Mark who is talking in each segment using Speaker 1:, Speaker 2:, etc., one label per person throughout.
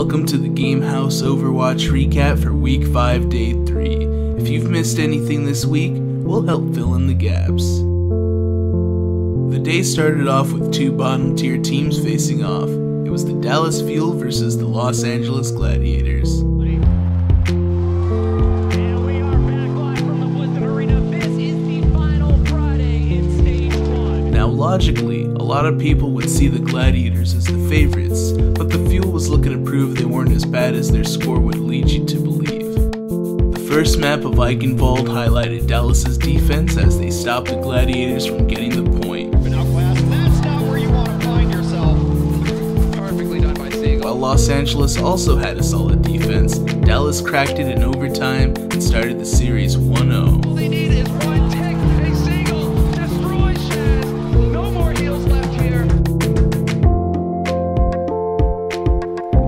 Speaker 1: Welcome to the Game Haus Overwatch recap for Week 5, Day 3. If you've missed anything this week, we'll help fill in the gaps. The day started off with two bottom tier teams facing off. It was the Dallas Fuel versus the Los Angeles Gladiators. Now logically, a lot of people would see the Gladiators as the favorites, but the Fuel was looking to prove they weren't as bad as their score would lead you to believe. The first map of Eichenwald highlighted Dallas's defense as they stopped the Gladiators from getting the point.
Speaker 2: That's not where you want to find yourself. Perfectly done by Seagull.
Speaker 1: While Los Angeles also had a solid defense, Dallas cracked it in overtime and started the series 1-0.
Speaker 2: All they need is one tick. Hey, Seagull, destroy Shaz. No more heals left here.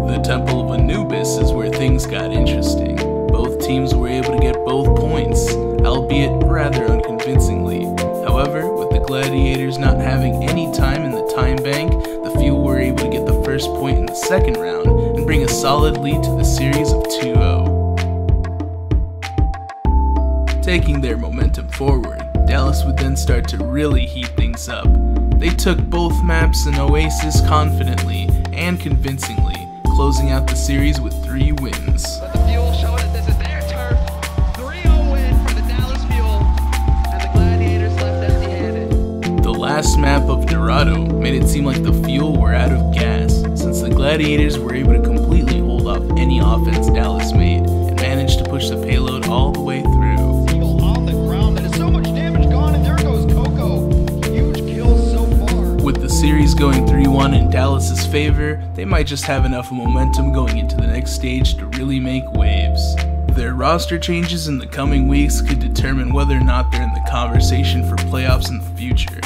Speaker 1: The Temple of Anubis is where things got interesting. Both teams were able to get both points, albeit rather unconvincingly. However, with the Gladiators not having any time in the time bank, the Fuel were able to get the first point in the second round and bring a solid lead to the series of 2-0. Taking their momentum forward, Dallas would then start to really heat things up. They took both maps and Oasis confidently and convincingly, closing out the series with 3 wins.
Speaker 2: But the Fuel showed us this is their turf. 3-0 win for the Dallas Fuel, and the Gladiators left empty-handed.
Speaker 1: The last map of Dorado made it seem like the Fuel were out of gas, since the Gladiators were able to completely hold off any offense Dallas made, and managed to push the payload all the way through.
Speaker 2: Seagull on the ground, that is so much damage gone, and there goes Coco. Huge kills so far.
Speaker 1: With the series going 3-1 in Dallas's favor, they might just have enough momentum going into the next stage to really make waves. Their roster changes in the coming weeks could determine whether or not they're in the conversation for playoffs in the future.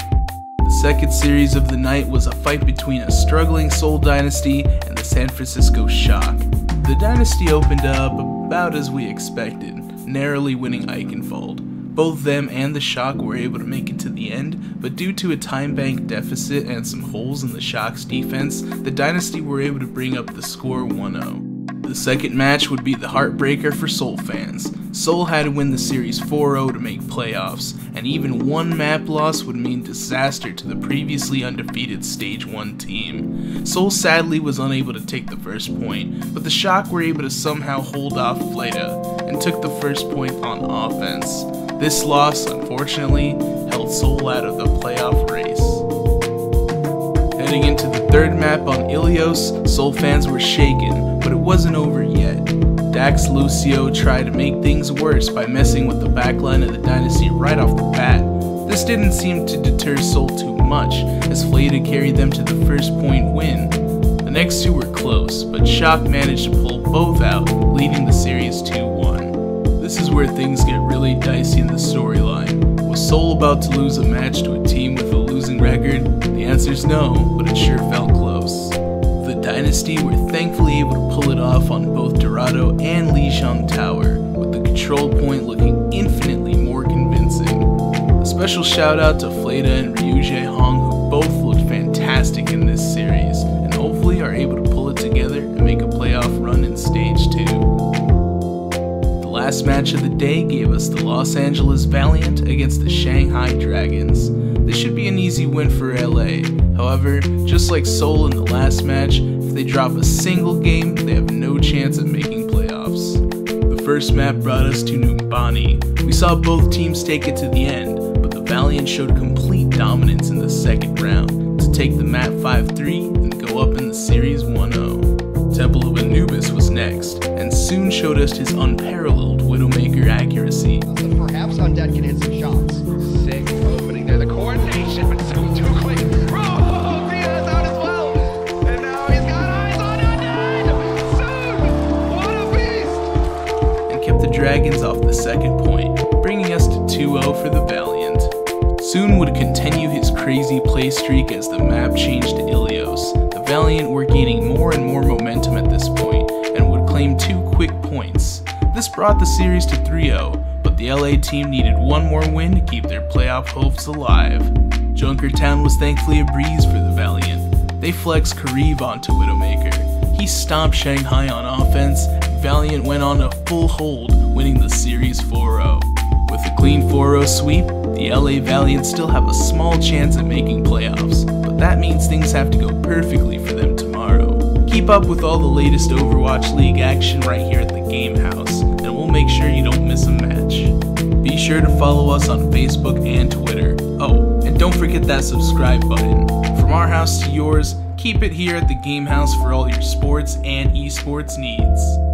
Speaker 1: The second series of the night was a fight between a struggling Seoul Dynasty and the San Francisco Shock. The Dynasty opened up about as we expected, narrowly winning Eichenwald. Both them and the Shock were able to make it to the end, but due to a time bank deficit and some holes in the Shock's defense, the Dynasty were able to bring up the score 1-0. The second match would be the heartbreaker for Seoul fans. Seoul had to win the series 4-0 to make playoffs, and even one map loss would mean disaster to the previously undefeated Stage 1 team. Seoul sadly was unable to take the first point, but the Shock were able to somehow hold off Fleta and took the first point on offense. This loss, unfortunately, held Seoul out of the playoff race. Heading into the third map on Ilios, Seoul fans were shaken, but it wasn't over yet. Dax Lucio tried to make things worse by messing with the backline of the Dynasty right off the bat. This didn't seem to deter Seoul too much, as Fleta carried them to the first point win. The next two were close, but Shock managed to pull both out, leading the series 2-1. This is where things get really dicey in the storyline. Was Seoul about to lose a match to a team with a losing record? The answer's no, but it sure felt close. The Dynasty were thankfully able to pull it off on both Dorado and Lijiang Tower, with the control point looking infinitely more convincing. A special shout out to Fleta and Ryuje Hong, who both looked fantastic in this series, and hopefully are able to pull it together and make a playoff run in Stage 2. The last match of the day gave us the Los Angeles Valiant against the Shanghai Dragons. This should be an easy win for LA. However, just like Seoul in the last match, if they drop a single game, they have no chance of making playoffs. The first map brought us to Numbani. We saw both teams take it to the end, but the Valiant showed complete dominance in the second round to take the map 5-3 and go up in the series 1-0. Temple of Anubis was next, and soon showed us his unparalleled Widowmaker accuracy.
Speaker 2: Perhaps Undead can hit some shots. Sick opening there. The coordination, but so too quick. Oh, Via's out as well. And now he's got eyes on Undead. Soon. What a beast.
Speaker 1: And kept the Dragons off the second point, bringing us to 2-0 for the Valiant. Soon would continue his crazy play streak as the map changed to Ilios. The Valiant were gaining more and more momentum at this point, and would claim 2 quick points. This brought the series to 3-0, but the LA team needed one more win to keep their playoff hopes alive. Junkertown was thankfully a breeze for the Valiant. They flexed Kariv onto Widowmaker. He stomped Shanghai on offense, and Valiant went on a full hold, winning the series 4-0. With a clean 4-0 sweep, the LA Valiant still have a small chance at making playoffs, but that means things have to go perfectly for them tomorrow. Keep up with all the latest Overwatch League action right here at the Game House, and we'll make sure you don't miss a match. Be sure to follow us on Facebook and Twitter. Oh, and don't forget that subscribe button. From our house to yours, keep it here at the Game House for all your sports and esports needs.